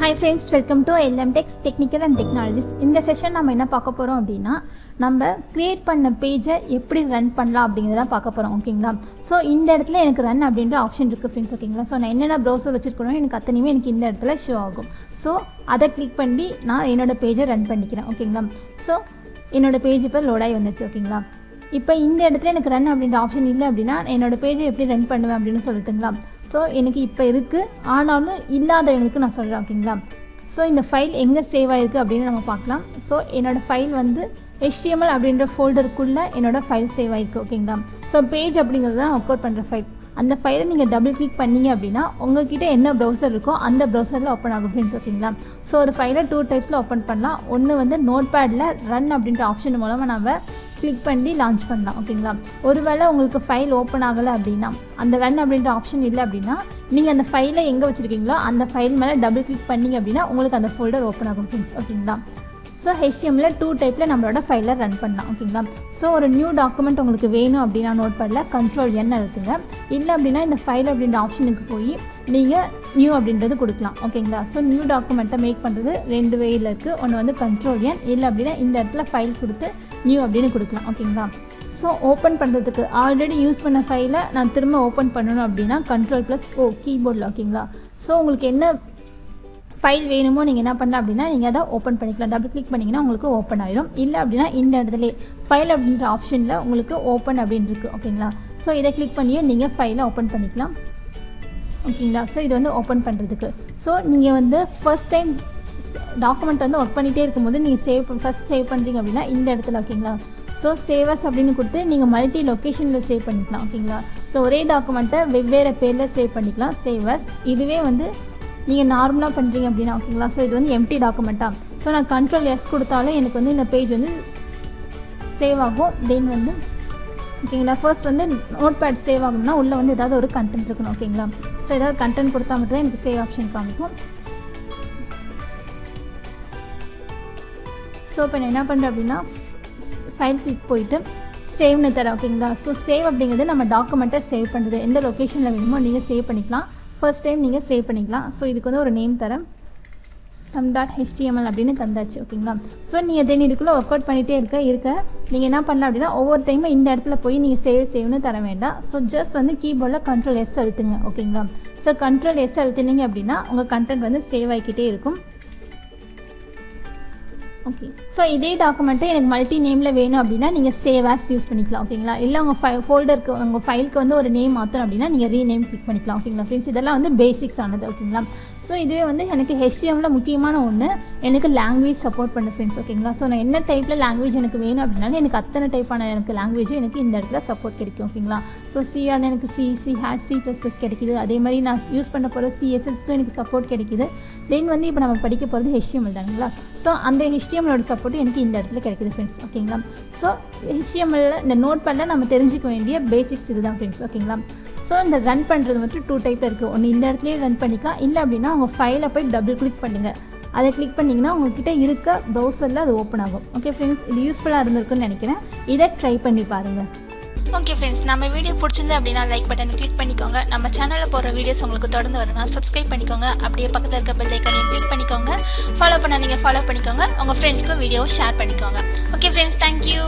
Hi friends, welcome to LMTECHS Technical and Technologies. இந்த session நம்ம என்ன பார்க்க போகிறோம் அப்படின்னா நம்ம கிரியேட் பண்ண பேஜை எப்படி ரன் பண்ணலாம் அப்படிங்கிறத பார்க்க போகிறோம். ஓகேங்களா? ஸோ இந்த இடத்துல எனக்கு ரன் அப்படின்ற ஆப்ஷன் இருக்குது ஃப்ரெண்ட்ஸ். ஓகேங்களா? ஸோ நான் என்னென்ன ப்ரௌசர் வச்சுருக்கணும் எனக்கு அத்தனையுமே எனக்கு இந்த இடத்துல ஷோ ஆகும். ஸோ அதை கிளிக் பண்ணி நான் என்னோடய பேஜை ரன் பண்ணிக்கிறேன். ஓகேங்களா? ஸோ என்னோடய பேஜ் இப்போ லோடாகி வந்துச்சு. ஓகேங்களா? இப்போ இந்த இடத்துல எனக்கு ரன் அப்படின்ற ஆப்ஷன் இல்லை அப்படின்னா என்னோடய பேஜை எப்படி ரன் பண்ணுவேன் அப்படின்னு சொல்லிட்டுங்களா? ஸோ எனக்கு இப்போ இருக்குது, ஆனாலும் இல்லாதவங்களுக்கு நான் சொல்கிறேன். ஓகேங்களா? ஸோ இந்த ஃபைல் எங்கே சேவ் ஆகிருக்கு அப்படின்னு நம்ம பார்க்கலாம். ஸோ என்னோடய ஃபைல் வந்து HTML அப்படின்ற ஃபோல்டருக்குள்ளே என்னோடய ஃபைல் சேவ் ஆகிருக்கு. ஓகேங்களா? ஸோ பேஜ் அப்படிங்கிறது தான் ஒர்க் அவுட் பண்ணுற ஃபைல். அந்த ஃபைலை நீங்கள் டபுள் கிளிக் பண்ணிங்க அப்படின்னா உங்கள்கிட்ட என்ன ப்ரௌசர் இருக்கோ அந்த ப்ரௌசரில் ஓப்பன் ஆகும் ஃப்ரெண்ட்ஸ். ஓகேங்களா? ஸோ ஒரு ஃபைலை 2 டைப்ஸில் ஓப்பன் பண்ணலாம். ஒன்று வந்து நோட்பேடில் ரன் அப்படின்ற ஆப்ஷன் மூலமாக நம்ம கிளிக் பண்ணி லான்ச் பண்ணலாம். ஓகேங்களா? ஒருவேளை உங்களுக்கு ஃபைல் ஓப்பன் ஆகலை அப்படின்னா, அந்த ரன் அப்படின்ற ஆப்ஷன் இல்லை அப்படின்னா, நீங்கள் அந்த ஃபைலை எங்கே வச்சுருக்கீங்களோ அந்த ஃபைல் மேலே டபுள் கிளிக் பண்ணிங்க அப்படின்னா உங்களுக்கு அந்த ஃபோல்டர் ஓப்பன் ஆகும் ஃப்ரெண்ட்ஸ். ஓகேங்களா? ஸோ HTML 2 டைப்பில் நம்மளோட ஃபைலை ரன் பண்ணலாம். ஓகேங்களா? ஸோ ஒரு நியூ டாக்குமெண்ட் உங்களுக்கு வேணும் அப்படின்னா நோட்பேடில் Ctrl+N இருக்குங்க. இல்லை அப்படின்னா இந்த ஃபைல் அப்படின்ற ஆப்ஷனுக்கு போய் நீங்கள் நியூ அப்படின்றது கொடுக்கலாம். ஓகேங்களா? ஸோ நியூ டாக்குமெண்ட்டை மேக் பண்ணுறது 2 வேயில் இருக்குது. ஒன்று வந்து Ctrl+N, இல்லை அப்படின்னா இந்த இடத்துல ஃபைல் கொடுத்து நியூ அப்படின்னு கொடுக்கலாம். ஓகேங்களா? ஸோ ஓப்பன் பண்ணுறதுக்கு ஆல்ரெடி யூஸ் பண்ண ஃபைலை நான் திரும்ப ஓப்பன் பண்ணணும் அப்படின்னா Ctrl+O கீபோர்டில். ஓகேங்களா? ஸோ உங்களுக்கு என்ன ஃபைல் வேணுமோ நீங்கள் என்ன பண்ணலாம் அப்படின்னா நீங்கள் அதை ஓப்பன் பண்ணிக்கலாம். டபுள் கிளிக் பண்ணிங்கன்னா உங்களுக்கு ஓப்பன் ஆகிடும். இல்லை அப்படின்னா இந்த இடத்துல ஃபைல் அப்படின்ற ஆப்ஷனில் உங்களுக்கு ஓப்பன் அப்படின்னு இருக்குது. ஓகேங்களா? ஸோ இதை கிளிக் பண்ணியும் நீங்கள் ஃபைலை ஓப்பன் பண்ணிக்கலாம். ஓகேங்களா? ஸோ இது வந்து ஓப்பன் பண்ணுறதுக்கு. ஸோ நீங்கள் வந்து ஃபர்ஸ்ட் டைம் டாக்குமெண்ட் வந்து ஒர்க் பண்ணிகிட்டே இருக்கும்போது நீங்கள் ஃபஸ்ட் சேவ் பண்ணுறீங்க அப்படின்னா இந்த இடத்துல. ஓகேங்களா? ஸோ சேவஸ் அப்படின்னு கொடுத்து நீங்கள் மல்டி லொக்கேஷனில் சேவ் பண்ணிக்கலாம். ஓகேங்களா? ஸோ ஒரே டாக்குமெண்ட்டை வெவ்வேறு பேரில் சேவ் பண்ணிக்கலாம். சேவஸ் இதுவே வந்து நீங்கள் நார்மலாக பண்ணுறீங்க அப்படின்னா. ஓகேங்களா? ஸோ இது வந்து எம்டி டாக்குமெண்ட்டாக. ஸோ நான் Ctrl+S கொடுத்தாலும் எனக்கு வந்து இந்த பேஜ் வந்து சேவ் ஆகும். தென் வந்து ஓகேங்களா, ஃபர்ஸ்ட் வந்து நோட்பேட் சேவ் ஆகணும்னா உள்ளே வந்து ஏதாவது ஒரு கண்டென்ட் இருக்கணும். ஓகேங்களா? ஸோ ஏதாவது கண்டென்ட் கொடுத்தா மட்டும் தான் எனக்கு சேவ் ஆப்ஷன் காமிக்கும். ஸோ இப்போ நான் என்ன பண்ணுறேன் அப்படின்னா ஃபைல் கிளிக் போயிட்டு சேவ்னு தரேன். ஓகேங்களா? ஸோ சேவ் அப்படிங்கிறது நம்ம டாக்குமெண்ட்டை சேவ் பண்ணுறது. எந்த லொக்கேஷனில் வேணுமோ நீங்கள் சேவ் பண்ணிக்கலாம். ஃபர்ஸ்ட் டைம் நீங்கள் சேவ் பண்ணிக்கலாம். ஸோ இதுக்கு வந்து ஒரு நேம் தரேன், some.html அப்படின்னு தந்தாச்சு. ஓகேங்களா? ஸோ நீங்கள் தென் இதுக்குள்ளே ஒர்க் அவுட் பண்ணிகிட்டே இருக்க நீங்கள் என்ன பண்ணலாம் அப்படின்னா ஒவ்வொரு டைமும் இந்த இடத்துல போய் நீங்கள் சேவ்னு தர வேண்டாம். ஸோ ஜஸ்ட் வந்து கீபோர்டில் Ctrl+S அழுத்துங்க. ஓகேங்களா? ஸோ Ctrl+S அழுத்தினீங்க அப்படின்னா உங்கள் கண்டென்ட் வந்து சேவ் ஆகிக்கிட்டே இருக்கும். ஓகே. ஸோ இதே டாக்குமெண்ட்டை எனக்கு மல்டி நேமில் வேணும் அப்படின்னா நீங்கள் சேவ் ஆஸ் யூஸ் பண்ணிக்கலாம். ஓகேங்களா? இல்லை உங்கள் ஃபோல்டருக்கு உங்கள் ஃபைலுக்கு வந்து ஒரு நேம் மாற்றணும் அப்படின்னா நீங்கள் ரீநேம் கிளிக் பண்ணிக்கலாம். ஓகேங்களா ஃப்ரெண்ட்ஸ்? இதெல்லாம் வந்து பேசிக்ஸ் ஆனது. ஓகேங்களா? ஸோ இதுவே வந்து எனக்கு HTML முக்கியமான ஒன்று எனக்கு லாங்குவேஜ் சப்போர்ட் பண்ண ஃப்ரெண்ட்ஸ். ஓகேங்களா? ஸோ நான் என்ன டைப்பில் லாங்குவேஜ் எனக்கு வேணும் அப்படின்னாலும் எனக்கு அத்தனை டைப்பான எனக்கு லாங்குவேஜும் எனக்கு இந்த இடத்துல சப்போர்ட் கிடைக்கும். ஓகேங்களா? ஸோ அது எனக்கு C++ கிடைக்குது. அதே மாதிரி நான் யூஸ் பண்ண போகிற CSSக்கும் எனக்கு சப்போர்ட் கிடைக்குது. தென் வந்து இப்போ நம்ம படிக்க போகிறது HTML தானுங்களா? ஸோ அந்த HTMLோட சப்போர்ட் எனக்கு இந்த இடத்துல கிடைக்குது ஃப்ரெண்ட்ஸ். ஓகேங்களா? ஸோ HTML இந்த நோட்பேடில் நம்ம தெரிஞ்சிக்க வேண்டிய பேசிக்ஸ் இதுதான் ஃப்ரெண்ட்ஸ். ஓகேங்களா? ஸோ இந்த ரன் பண்ணுறது மட்டும் 2 டைப்பில் இருக்குது. ஒன்று இந்த இடத்துலேயே ரன் பண்ணிக்கலாம். இல்லை அப்படின்னா உங்கள் ஃபைலை போய் டபுள் கிளிக் பண்ணுங்கள். அதை கிளிக் பண்ணிங்கன்னா உங்கள்கிட்ட இருக்க ப்ரௌசரில் அது ஓப்பன் ஆகும். ஓகே ஃப்ரெண்ட்ஸ், இது யூஸ்ஃபுல்லாக இருந்திருக்குன்னு நினைக்கிறேன். இதை ட்ரை பண்ணி பாருங்கள். ஓகே ஃப்ரெண்ட்ஸ், நம்ம வீடியோ பிடிச்சிருந்து அப்படின்னா லைக் பட்டனை கிளிக் பண்ணிக்கோங்க. நம்ம சேனலில் போகிற வீடியோஸ் உங்களுக்கு தொடர்ந்து வரணும்னா சப்ஸ்கிரைப் பண்ணிக்கோங்க. அப்படியே பக்கத்தில் இருக்க பெல் ஐக்கானையும் கிளிக் பண்ணிக்கோங்க. ஃபாலோ பண்ணிக்கோங்க. உங்கள் ஃப்ரெண்ட்ஸ்க்கும் வீடியோவை ஷேர் பண்ணிக்கோங்க. Okay friends, thank you.